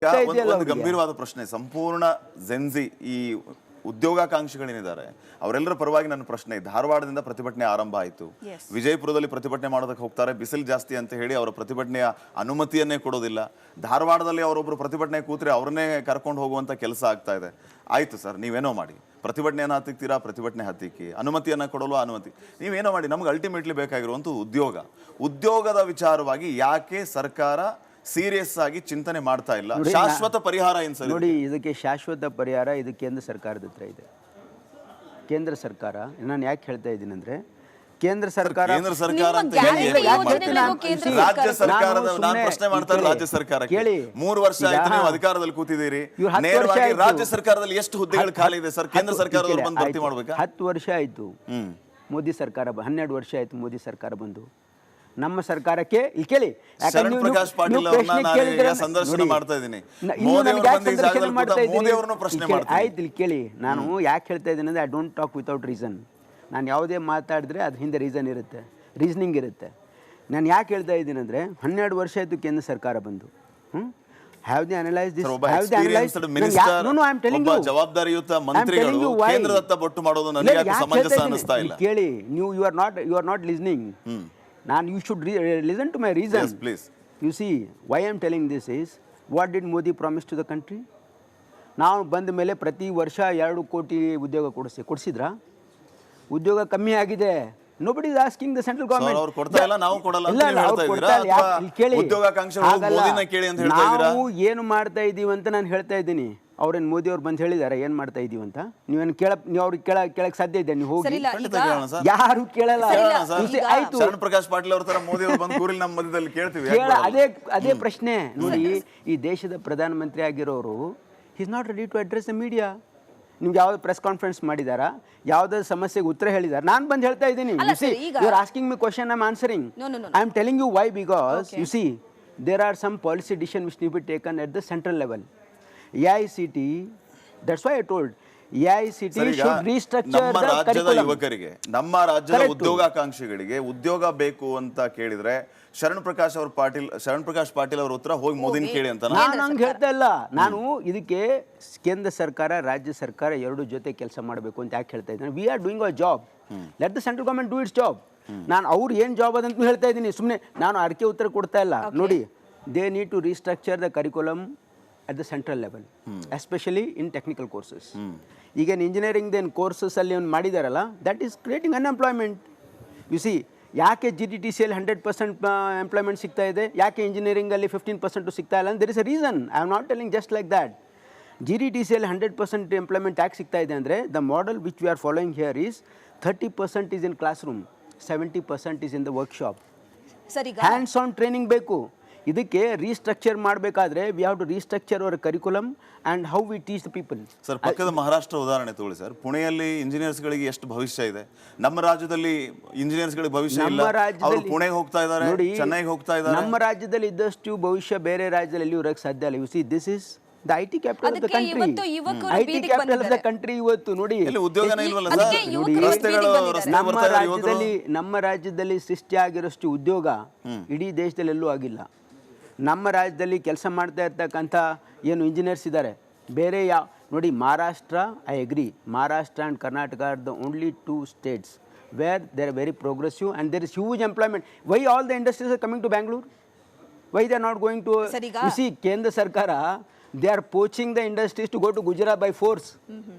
ಒಂದು ಗಂಭೀರವಾದ ಪ್ರಶ್ನೆ ಸಂಪೂರ್ಣ ಜೆನ್ಜಿ ಈ ಉದ್ಯೋಗಾಕಾಂಕ್ಷಿಗಳೇನಿದ್ದಾರೆ ಅವರೆಲ್ಲರ ಪರವಾಗಿ ನನ್ನ ಪ್ರಶ್ನೆ. ಧಾರವಾಡದಿಂದ ಪ್ರತಿಭಟನೆ ಆರಂಭ ಆಯಿತು, ವಿಜಯಪುರದಲ್ಲಿ ಪ್ರತಿಭಟನೆ ಮಾಡೋದಕ್ಕೆ ಹೋಗ್ತಾರೆ, ಬಿಸಿಲು ಜಾಸ್ತಿ ಅಂತ ಹೇಳಿ ಅವರ ಪ್ರತಿಭಟನೆಯ ಅನುಮತಿಯನ್ನೇ ಕೊಡೋದಿಲ್ಲ. ಧಾರವಾಡದಲ್ಲಿ ಅವರೊಬ್ಬರು ಪ್ರತಿಭಟನೆ ಕೂತ್ರೆ ಅವ್ರನ್ನೇ ಕರ್ಕೊಂಡು ಹೋಗುವಂತ ಕೆಲಸ ಆಗ್ತಾ ಇದೆ. ಆಯ್ತು ಸರ್, ನೀವೇನೋ ಮಾಡಿ, ಪ್ರತಿಭಟನೆಯನ್ನು ಹತ್ತಿಕ್ತೀರಾ, ಪ್ರತಿಭಟನೆ ಹತ್ತಿಕ್ಕಿ, ಅನುಮತಿಯನ್ನು ಕೊಡಲು ಅನುಮತಿ, ನೀವೇನೋ ಮಾಡಿ, ನಮ್ಗೆ ಅಲ್ಟಿಮೇಟ್ಲಿ ಬೇಕಾಗಿರುವಂಥ ಉದ್ಯೋಗದ ವಿಚಾರವಾಗಿ ಯಾಕೆ ಸರ್ಕಾರ ಸೀರಿಯಸ್ ಆಗಿ ಚಿಂತನೆ ಮಾಡ್ತಾ ಇಲ್ಲ? ಶಾಶ್ವತ ಪರಿಹಾರ ಏನು ಸರ್? ನೋಡಿ, ಇದಕ್ಕೆ ಶಾಶ್ವತ ಪರಿಹಾರ ಇದು ಕೇಂದ್ರ ಸರ್ಕಾರದ ಹತ್ರ ಇದೆ. ಕೇಂದ್ರ ಸರ್ಕಾರ, ನಾನು ಯಾಕೆ ಹೇಳ್ತಾ ಇದ್ದೀನಿ ಅಂದ್ರೆ ಕೇಂದ್ರ ಸರ್ಕಾರ ಅಂತ ರಾಜ್ಯ ಸರ್ಕಾರದ ನಾನು ಪ್ರಶ್ನೆ ಮಾಡ್ತಾ ಇರೋದು ರಾಜ್ಯ ಸರ್ಕಾರಕ್ಕೆ. ಕೇಳಿ, 3 ವರ್ಷ ಆಯ್ತು ನೀವು ಅಧಿಕಾರದಲ್ಲಿ ಕೂತಿದ್ದೀರಿ, ನೇರವಾಗಿ ರಾಜ್ಯ ಸರ್ಕಾರದಲ್ಲಿ ಎಷ್ಟು ಹುದ್ದೆಗಳು ಖಾಲಿ ಇದೆ ಸರ್? ಕೇಂದ್ರ ಸರ್ಕಾರದವರು ಬಂದು ಭರ್ತಿ ಮಾಡ್ಬೇಕಾ? 10 ವರ್ಷ ಆಯ್ತು ಮೋದಿ ಸರ್ಕಾರ, 12 ವರ್ಷ ಆಯ್ತು ಮೋದಿ ಸರ್ಕಾರ ಬಂದು. ನಮ್ಮ ಸರ್ಕಾರಕ್ಕೆ ಇಲ್ಲಿ ಕೇಳಿ, ಶರಣ್ ಪ್ರಕಾಶ್ ಪಾಟೀಲ್ ಅವರನ್ನ ಸಂದರ್ಶನ ಮಾಡ್ತಾ ಇದ್ದೀನಿ, ಆಯ್ತು ಇಲ್ಲಿ ಕೇಳಿ. ನಾನು ಯಾಕೆ ಹೇಳ್ತಾ ಇದ್ದೀನಿ ಅಂದ್ರೆ I don't talk without reason. ನಾನು ಯಾವುದೇ ಮಾತಾಡಿದ್ರೆ ಅದ್ರ ಹಿಂದೆ ರೀಸನ್ ಇರುತ್ತೆ, ರೀಸನಿಂಗ್ ಇರುತ್ತೆ. ನಾನು ಯಾಕೆ ಹೇಳ್ತಾ ಇದ್ದೀನಿ ಅಂದರೆ 12 ವರ್ಷ ಆಯಿತು ಕೇಂದ್ರ ಸರ್ಕಾರ ಬಂದು. Have the analyse this, have the analyse minister, ಒಬ್ಬ ಜವಾಬ್ದಾರಿಯುತ ಮಂತ್ರಿಗಳು ಕೇಂದ್ರದತ್ತ ಬೊಟ್ಟು ಮಾಡೋದು ನನಗೆ ಯಾಕೆ ಸಮಂಜಸ ಅನಿಸ್ತಾ ಇಲ್ಲ? ಕೇಳಿ, ನೀವು ಯು ಆರ್ ನಾಟ್ ಲಿಸ್ನಿಂಗ್. ನಾನು you should listen to my reason please. You see why I am telling this is what did Modi promise to the country? ನಾವು ಬಂದ ಮೇಲೆ ಪ್ರತಿ ವರ್ಷ 2 ಕೋಟಿ ಉದ್ಯೋಗ ಕೊಡಿಸಿದ್ರಾ? ಉದ್ಯೋಗ ಕಮ್ಮಿ ಆಗಿದೆ. Nobody is asking the central government. ಅವರು ಕೊಡ್ತಾ ಇಲ್ಲ, ನಾವು ಕೊಡಲ್ಲ ಅಂತ ಹೇಳ್ತಾ ಇದ್ದೀರಾ? ಉದ್ಯೋಗಾಕಾಂಕ್ಷಿಗಳು ಮೋದಿನ ಕೇಳಿ ಅಂತ ಹೇಳ್ತಾ ಇದ್ದೀರಾ? ನಾವು ಏನು ಮಾಡ್ತಾ ಇದೀವಿ ಅಂತ ನಾನು ಹೇಳ್ತಾ ಇದ್ದೀನಿ. ಅವ್ರೇನು ಮೋದಿ ಅವ್ರು ಬಂದು ಹೇಳಿದಾರೆ ಏನು ಮಾಡ್ತಾ ಇದೀವಿ ಅಂತ? ನೀವೇನು ನೀವು ಅವ್ರಿಗೆ ಕೇಳಕ್ ಸಾಧ್ಯ ಇದೆ? ನೀವು ಹೋಗಿ, ಯಾರು ಕೇಳಲ್ಲ. ಆಯ್ತು, ಶರಣ್ ಪ್ರಕಾಶ್ ಪಾಟೀಲ್ ಅವ್ರ ತರ ಮೋದಿ ಅವರು ಬಂದು ಕೂರಿಲ್ ನಮ್ಮ ಮಧ್ಯದಲ್ಲಿ ಕೇಳ್ತೀವಿ. ಅದೇ ಪ್ರಶ್ನೆ. ನೋಡಿ, ಈ ದೇಶದ ಪ್ರಧಾನಮಂತ್ರಿ ಆಗಿರೋರು is not ready to address the media. ನಿಮ್ಗೆ ಯಾವ್ದು ಪ್ರೆಸ್ ಕಾನ್ಫರೆನ್ಸ್ ಮಾಡಿದಾರಾ? ಯಾವ್ದಾದ್ರು ಸಮಸ್ಯೆಗೆ ಉತ್ತರ ಹೇಳಿದಾರ? ನಾನು ಬಂದು ಹೇಳ್ತಾ ಇದ್ದೀನಿ. You are asking me question, I am answering. I am telling you why, because you see there are some policy decision which need be taken at the central level. AICT, that's why I told AICT should restructure the curriculum. ಯುವಕರಿಗೆ, ನಮ್ಮ ರಾಜ್ಯದ ಉದ್ಯೋಗಾಕಾಂಕ್ಷಿಗಳಿಗೆ ಉದ್ಯೋಗ ಬೇಕು ಅಂತ ಕೇಳಿದ್ರೆ ಶರಣ್ ಪ್ರಕಾಶ್ ಪಾಟೀಲ್ ಅವರ ಉತ್ತರ ಹೋಗಿ ಮೋದಿನ ಕೇಳಿ ಅಂತ ನಾನು ಹಂಗೆ ಹೇಳ್ತಾ ಇಲ್ಲ. ನಾನು ಇದಕ್ಕೆ ಕೇಂದ್ರ ಸರ್ಕಾರ ರಾಜ್ಯ ಸರ್ಕಾರ ಎರಡು ಜೊತೆ ಕೆಲಸ ಮಾಡಬೇಕು ಅಂತ ಯಾಕೆ ಹೇಳ್ತಾ ಇದ್ದೀನಿ? We are doing a job, let the central government do it's job. ನಾನು ಅವ್ರು ಏನು ಜಾಬ್ ಅದಂತ ಹೇಳ್ತಾ ಇದ್ದೀನಿ, ಸುಮ್ಮನೆ ನಾನು ಅರ್ಕೆ ಉತ್ತರ ಕೊಡ್ತಾ ಇಲ್ಲ. ನೋಡಿ, they need to restructure the curriculum at the central level, especially in technical courses. ಈಗ ಇಂಜಿನಿಯರಿಂಗ್ ದೇನ್ ಕೋರ್ಸಸ್ ಅಲ್ಲಿ ಒಂದು ಮಾಡಿದಾರಲ್ಲ, that is creating unemployment. You see, ಯಾಕೆ GDTCL 100% ಎಂಪ್ಲಾಯ್ಮೆಂಟ್ ಸಿಗ್ತಾ ಇದೆ, ಯಾಕೆ ಇಂಜಿನಿಯರಿಂಗಲ್ಲಿ 15% ಸಿಗ್ತಾ ಇಲ್ಲ? There is a reason. I am not telling just like that. GDTCL 100% employment ಯಾಕೆ ಸಿಗ್ತಾ ಇದೆ ಅಂದರೆ, the model which we are following here is 30% is in classroom, 70% is in the workshop. Hands on training ಬೇಕು. ಇದಕ್ಕೆ restructure ಮಾಡಬೇಕಾದ್ರೆ we have to restructure our curriculum and how we teach the people. Sir, ಪಕ್ಕದ ಮಹಾರಾಷ್ಟ್ರ ಉದಾಹರಣೆ ತಗೊಳ್ಳಿ sir. ಪುಣೆಯಲ್ಲಿ ಇಂಜಿನಿಯರ್ಸ್ಗಳಿಗೆ ಎಷ್ಟು ಭವಿಷ್ಯ ಇದೆ, ನಮ್ಮ ರಾಜ್ಯದಲ್ಲಿ ಇಂಜಿನಿಯರ್ಸ್ಗಳಿಗೆ ಭವಿಷ್ಯ ಇಲ್ಲ. ಅವರು ಪುಣೆಗೆ ಹೋಗ್ತಾ ಇದ್ದಾರೆ, ಚೆನ್ನೈಗೆ ಹೋಗ್ತಾ ಇದ್ದಾರೆ. ನಮ್ಮ ರಾಜ್ಯದಲ್ಲಿ ಇದ್ದಷ್ಟು ಭವಿಷ್ಯ ಬೇರೆ ರಾಜ್ಯದಲ್ಲಿ ಎಲ್ಲಿ ಇರೋಕ್ಕೆ ಸಾಧ್ಯ ಇಲ್ಲ. U C, this is the IT capital of the country. IT capital of the country ಇವತ್ತು. ನೋಡಿ, ನಮ್ಮ ರಾಜ್ಯದಲ್ಲಿ ಸೃಷ್ಟಿ ಆಗಿರೋಷ್ಟು ಉದ್ಯೋಗ ಇಡೀ ದೇಶದಲ್ಲಿ ಎಲ್ಲೂ ಆಗಿಲ್ಲ. ನಮ್ಮ ರಾಜ್ಯದಲ್ಲಿ ಕೆಲಸ ಮಾಡ್ತಾ ಇರ್ತಕ್ಕಂಥ ಏನು ಇಂಜಿನಿಯರ್ಸ್ ಇದ್ದಾರೆ ಬೇರೆ ನೋಡಿ, Maharashtra, I agree, Maharashtra and Karnataka are the only 2 states where there are very progressive and there is huge employment. Why all the industries are coming to Bangalore? Why they are not going to? You see, ಕೇಂದ್ರ ಸರ್ಕಾರ they are poaching the industries to go to Gujarat by force.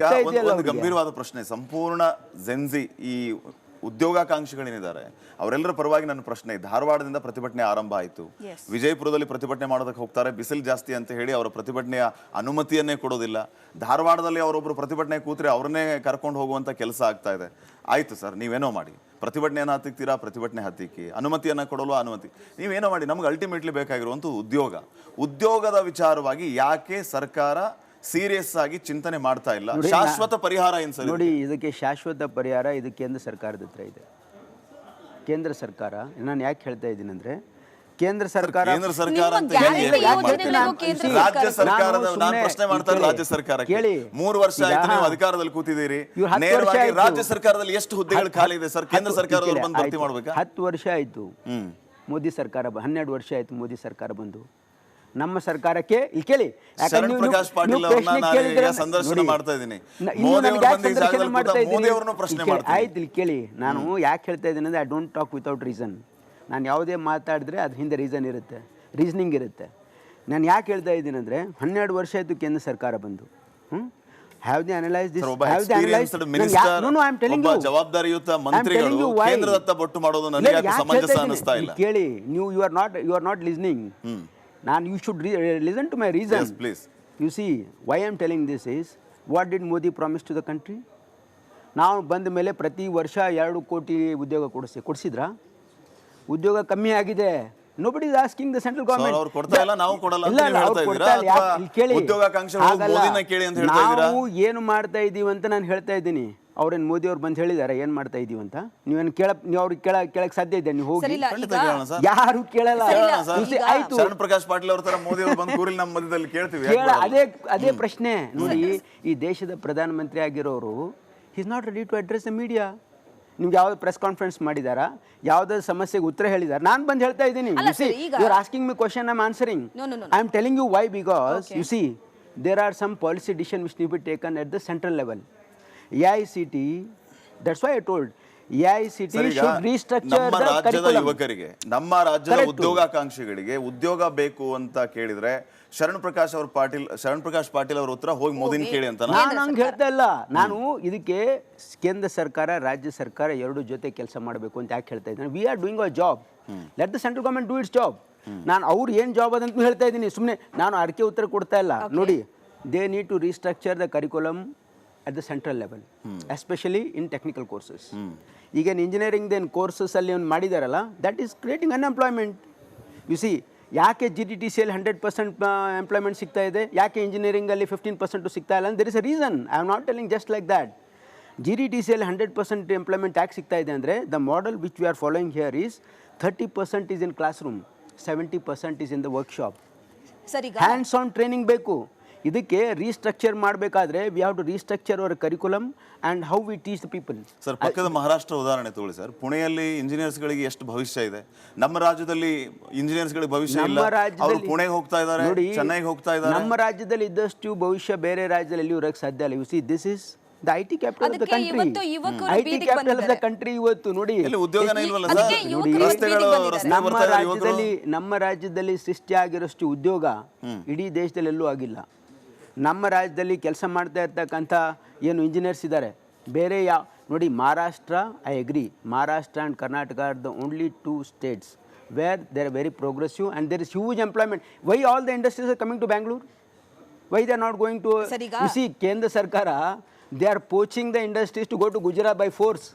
ಒಂದು ಗಂಭೀರವಾದ ಪ್ರಶ್ನೆ. ಸಂಪೂರ್ಣ Gen Z ಈ ಉದ್ಯೋಗಾಕಾಂಕ್ಷಿಗಳೇನಿದ್ದಾರೆ ಅವರೆಲ್ಲರ ಪರವಾಗಿ ನನ್ನ ಪ್ರಶ್ನೆ. ಧಾರವಾಡದಿಂದ ಪ್ರತಿಭಟನೆ ಆರಂಭ ಆಯಿತು, ವಿಜಯಪುರದಲ್ಲಿ ಪ್ರತಿಭಟನೆ ಮಾಡೋದಕ್ಕೆ ಹೋಗ್ತಾರೆ, ಬಿಸಿಲು ಜಾಸ್ತಿ ಅಂತ ಹೇಳಿ ಅವರ ಪ್ರತಿಭಟನೆಯ ಅನುಮತಿಯನ್ನೇ ಕೊಡೋದಿಲ್ಲ. ಧಾರವಾಡದಲ್ಲಿ ಅವರೊಬ್ಬರು ಪ್ರತಿಭಟನೆ ಕೂತ್ರೆ ಅವ್ರನ್ನೇ ಕರ್ಕೊಂಡು ಹೋಗುವಂತ ಕೆಲಸ ಆಗ್ತಾ ಇದೆ. ಆಯ್ತು ಸರ್, ನೀವೇನೋ ಮಾಡಿ, ಪ್ರತಿಭಟನೆಯನ್ನು ಹತ್ತಿಕ್ತೀರಾ, ಪ್ರತಿಭಟನೆ ಹತ್ತಿಕ್ಕಿ, ಅನುಮತಿಯನ್ನು ಕೊಡಲು ಅನುಮತಿ, ನೀವೇನೋ ಮಾಡಿ, ನಮ್ಗೆ ಅಲ್ಟಿಮೇಟ್ಲಿ ಬೇಕಾಗಿರುವಂಥ ಉದ್ಯೋಗದ ವಿಚಾರವಾಗಿ ಯಾಕೆ ಸರ್ಕಾರ ಸೀರಿಯಸ್ ಆಗಿ ಚಿಂತನೆ ಮಾಡ್ತಾ ಇಲ್ಲ? ಶಾಶ್ವತ ಪರಿಹಾರ ಏನು ಸರ್? ನೋಡಿ, ಇದಕ್ಕೆ ಶಾಶ್ವತ ಪರಿಹಾರ ಇದು ಕೇಂದ್ರ ಸರ್ಕಾರದ ಹತ್ರ ಇದೆ. ಕೇಂದ್ರ ಸರ್ಕಾರ, ನಾನು ಯಾಕೆ ಹೇಳ್ತಾ ಇದ್ದೀನಿ ಅಂದ್ರೆ ಕೇಂದ್ರ ಸರ್ಕಾರ ಅಂತ ರಾಜ್ಯ ಸರ್ಕಾರದ ನಾನು ಪ್ರಶ್ನೆ ಮಾಡ್ತಾ ಇರೋದು ರಾಜ್ಯ ಸರ್ಕಾರಕ್ಕೆ. 3 ವರ್ಷ ಆಯ್ತು ನೀವು ಅಧಿಕಾರದಲ್ಲಿ ಕೂತಿದ್ದೀರಿ, ನೇರವಾಗಿ ರಾಜ್ಯ ಸರ್ಕಾರದಲ್ಲಿ ಎಷ್ಟು ಹುದ್ದೆಗಳು ಖಾಲಿ ಇದೆ ಸರ್? ಕೇಂದ್ರ ಸರ್ಕಾರದವರು ಬಂದು ಭರ್ತಿ ಮಾಡ್ಬೇಕಾ? 10 ವರ್ಷ ಆಯ್ತು ಮೋದಿ ಸರ್ಕಾರ, 12 ವರ್ಷ ಆಯ್ತು ಮೋದಿ ಸರ್ಕಾರ ಬಂದು. ನಮ್ಮ ಸರ್ಕಾರಕ್ಕೆ ಇಲ್ಲಿ ಕೇಳಿ, ಯಾಕಂದ್ರೆ ಶರಣ್ ನೀವು- ಪ್ರಕಾಶ್ ಪಾಟೀಲ್ ನೀವು ಅವ್ರನ್ನ ಪ್ರಶ್ನೆ ನಾನು ಕೇಳಿದ್ರೆ ಈಗ ಸಂದರ್ಶನ ನೋಡಿ, ಮಾಡ್ತಾ ಇದ್ದೀನಿ. ಇನ್ನು ಮೋದಿ ನನಗೆ ಅವರು ಯಾಕೆ ಬಂದು ಈ ಸಂದರ್ಶನ ಜಾಗದಲ್ಲಿ ಮಾಡ್ತಾ ಕೂತ ಇದ್ದೀನಿ? ಮೋದಿ ಅವ್ರನ್ನು ಪ್ರಶ್ನೆ ಇಲ್ಲಿ ಕೇಳಿ, ಮಾಡ್ತೀನಿ. ಆಯ್ತು ಇಲ್ಲಿ ಕೇಳಿ, ನಾನು ಯಾಕೆ ಹೇಳ್ತಾ ಇದ್ದೀನಿ ಅಂದರೆ I don't talk without reason. ನಾನು ಯಾವುದೇ ಮಾತಾಡಿದ್ರೆ ಅದ್ರ ಹಿಂದೆ ರೀಸನ್ ಇರುತ್ತೆ, ರೀಸನಿಂಗ್ ಇರುತ್ತೆ. ನಾನು ಯಾಕೆ ಹೇಳ್ತಾ ಇದ್ದೀನಿ ಅಂದರೆ 12 ವರ್ಷ ಆಯಿತು ಕೇಂದ್ರ ಸರ್ಕಾರ ಬಂದು. ಹ್ಯಾವ್ ದಿ ಅನಲೈಸ್ ದಿಸ್, ಒಬ್ಬ have the analyse experienced minister, ಒಬ್ಬ ಜವಾಬ್ದಾರಿಯುತ ಮಂತ್ರಿಗಳು ಕೇಂದ್ರದತ್ತ ಬೊಟ್ಟು ಮಾಡೋದು ನನಗೆ ಯಾಕೆ ಸಮಂಜಸ ಅನಿಸ್ತಾ ಇಲ್ಲ. ಕೇಳಿ, ನೀವು ಯು ಆರ್ ನಾಟ್ ಲಿಸ್ನಿಂಗ್. ನಾನು you should listen to my reason. Yes, please. You see why am telling this is what did Modi promise to the country? ನಾವು ಬಂದ ಮೇಲೆ ಪ್ರತಿ ವರ್ಷ 2 ಕೋಟಿ ಉದ್ಯೋಗ ಕೊಡಿಸಿದ್ರಾ? ಉದ್ಯೋಗ ಕಮ್ಮಿ ಆಗಿದೆ. Nobody is asking the central government. ಅವ್ರು ಕೊಡ್ತಾ ಇಲ್ಲ, ನಾವು ಕೊಡಲ್ಲ ಅಂತ ಇಲ್ಲ, ನೀವು ಹೇಳ್ತಾ ಅವ್ರು ಇದ್ದೀರಾ? ಕೊಡ್ತಾ ಇಲ್ಲ. ಅಥವಾ ಇಲ್ಲಿ ಕೇಳಿ, ಉದ್ಯೋಗಾಕಾಂಕ್ಷೆಗಳು ಹಾಗಲ್ಲ. ಮೋದಿನ ಕೇಳಿ ಅಂತ ಹೇಳ್ತಾ ಇದ್ದೀರಾ? ನಾವು ಏನು ಮಾಡ್ತಾ ಇದ್ದೀವಿ ಅಂತ ನಾನು ಹೇಳ್ತಾ ಇದ್ದೀನಿ. ಅವ್ರೇನು ಮೋದಿ ಅವ್ರು ಬಂದು ಹೇಳಿದಾರೆ ಏನು ಮಾಡ್ತಾ ಇದೀವಿ ಅಂತ? ನೀವೇನು ನೀವು ಅವ್ರಿಗೆ ಕೇಳಕ್ಕೆ ಸಾಧ್ಯ ಇದೆ? ನೀವು ಹೋಗಿ, ಖಂಡಿತ ಕೇಳೋಣ ಸರ್. ಯಾರು ಕೇಳಲ್ಲ. ಕೇಳೋಣ ಸರ್. You see, ಆಯ್ತು, ಶರಣ್ ಪ್ರಕಾಶ್ ಪಾಟೀಲ್ ಅವ್ರ ತರ ಮೋದಿ ಅವರು ಬಂದು ಕೂರಿಲ್ ನಮ್ಮ ಮಧ್ಯದಲ್ಲಿ ಕೇಳ್ತೀವಿ. ಅದೇ ಪ್ರಶ್ನೆ. ನೋಡಿ, ಈ ದೇಶದ ಪ್ರಧಾನಮಂತ್ರಿ ಆಗಿರೋರು is not ready to address the media. ನಿಮ್ಗೆ ಯಾವ್ದು ಪ್ರೆಸ್ ಕಾನ್ಫರೆನ್ಸ್ ಮಾಡಿದಾರಾ? ಯಾವ್ದಾದ್ರು ಸಮಸ್ಯೆಗೆ ಉತ್ತರ ಹೇಳಿದಾರೆ? ನಾನು ಬಂದು ಹೇಳ್ತಾ ಇದ್ದೀನಿ. You are asking me question, I am answering. I am telling you why, because you see there are some policy decision which need be taken at the central level. AICT, that's why I told AICT should restructure ನಮ್ಮ the ರಾಜ್ಯದ curriculum. ಯುವಕರಿಗೆ, ನಮ್ಮ ರಾಜ್ಯದ ಉದ್ಯೋಗಾಕಾಂಕ್ಷಿಗಳಿಗೆ ಉದ್ಯೋಗ ಬೇಕು ಅಂತ ಕೇಳಿದ್ರೆ ಶರಣ್ ಪ್ರಕಾಶ್ ಪಾಟೀಲ್ ಅವರ ಉತ್ತರ ಹೋಗಿ ಮೋದಿನ ಕೇಳಿ ಅಂತ. ನಾನು ಹಂಗೆ ಹೇಳ್ತಾ ಇಲ್ಲ. ನಾನು ಇದಕ್ಕೆ ಕೇಂದ್ರ ಸರ್ಕಾರ ರಾಜ್ಯ ಸರ್ಕಾರ ಎರಡು ಜೊತೆ ಕೆಲಸ ಮಾಡಬೇಕು ಅಂತ ಯಾಕೆ ಹೇಳ್ತಾ ಇದ್ದೀನಿ? We are doing a job, let the central government do it's job. ನಾನು ಅವ್ರು ಏನು ಜಾಬ್ ಅದಂತ ಹೇಳ್ತಾ ಇದ್ದೀನಿ, ಸುಮ್ಮನೆ ನಾನು ಅರ್ಕೆ ಉತ್ತರ ಕೊಡ್ತಾ ಇಲ್ಲ. ನೋಡಿ, they need to restructure the curriculum at the central level, especially in technical courses. ಈಗ ಇಂಜಿನಿಯರಿಂಗ್ ದೇನ್ ಕೋರ್ಸಸ್ ಅಲ್ಲಿ ಒಂದು ಮಾಡಿದಾರಲ್ಲ, that is creating unemployment. You see, ಯಾಕೆ GDTCಯಲ್ಲಿ 100% ಎಂಪ್ಲಾಯ್ಮೆಂಟ್ ಸಿಗ್ತಾ ಇದೆ, ಯಾಕೆ ಇಂಜಿನಿಯರಿಂಗಲ್ಲಿ 15% ಸಿಗ್ತಾ ಇಲ್ಲ? There is a reason. I am not telling just like that. GDTCಯಲ್ಲಿ 100% ಎಂಪ್ಲಾಯ್ಮೆಂಟ್ ಯಾಕೆ ಸಿಗ್ತಾ ಇದೆ ಅಂದರೆ, the model which we are following here is 30% is in classroom, 70% is in the workshop. Hands on training ಬೇಕು. ಇದಕ್ಕೆ restructure ಮಾಡಬೇಕಾದ್ರೆ we have to restructure our curriculum and how we teach the people. Sir, ಪಕ್ಕದ ಮಹಾರಾಷ್ಟ್ರ ಉದಾಹರಣೆ ತಗೊಳ್ಳಿ sir. ಪುಣೆಯಲ್ಲಿ ಇಂಜಿನಿಯರ್ಸ್ಗಳಿಗೆ ಎಷ್ಟು ಭವಿಷ್ಯ ಇದೆ, ನಮ್ಮ ರಾಜ್ಯದಲ್ಲಿ ಇಂಜಿನಿಯರ್ಸ್ಗಳಿಗೆ ಭವಿಷ್ಯ ಇಲ್ಲ. ಅವರು ಪುಣೆಗೆ ಹೋಗ್ತಾ ಇದ್ದಾರೆ, ಚೆನ್ನೈಗೆ ಹೋಗ್ತಾ ಇದ್ದಾರೆ. ನಮ್ಮ ರಾಜ್ಯದಲ್ಲಿ ಇದ್ದಷ್ಟು ಭವಿಷ್ಯ ಬೇರೆ ರಾಜ್ಯದಲ್ಲಿ ಎಲ್ಲಿಯೂ ಇರಕ್ಕೆ ಸಾಧ್ಯ ಇಲ್ಲ. U C, this is the IT capital of the country. IT capital of the country ಇವತ್ತು ನೋಡಿ. ಉದ್ಯೋಗನೇ ಇಲ್ವಲ್ಲ ಸರ್? ನಮ್ಮ ರಾಜ್ಯದಲ್ಲಿ ಸೃಷ್ಟಿ ಆಗಿರೋಷ್ಟು ಉದ್ಯೋಗ ಇಡೀ ದೇಶದಲ್ಲಿ ಎಲ್ಲೂ ಆಗಿಲ್ಲ. ನಮ್ಮ ರಾಜ್ಯದಲ್ಲಿ ಕೆಲಸ ಮಾಡ್ತಾ ಇರ್ತಕ್ಕಂಥ ಏನು ಇಂಜಿನಿಯರ್ಸ್ ಇದ್ದಾರೆ, ಬೇರೆ ಯಾವ ನೋಡಿ, Maharashtra, I agree, Maharashtra and Karnataka are the only 2 states where they are very progressive and there is huge employment. Why all the industries are coming to Bangalore? Why they are not going to? You see, ಕೇಂದ್ರ ಸರ್ಕಾರ, they are poaching the industries to go to Gujarat by force.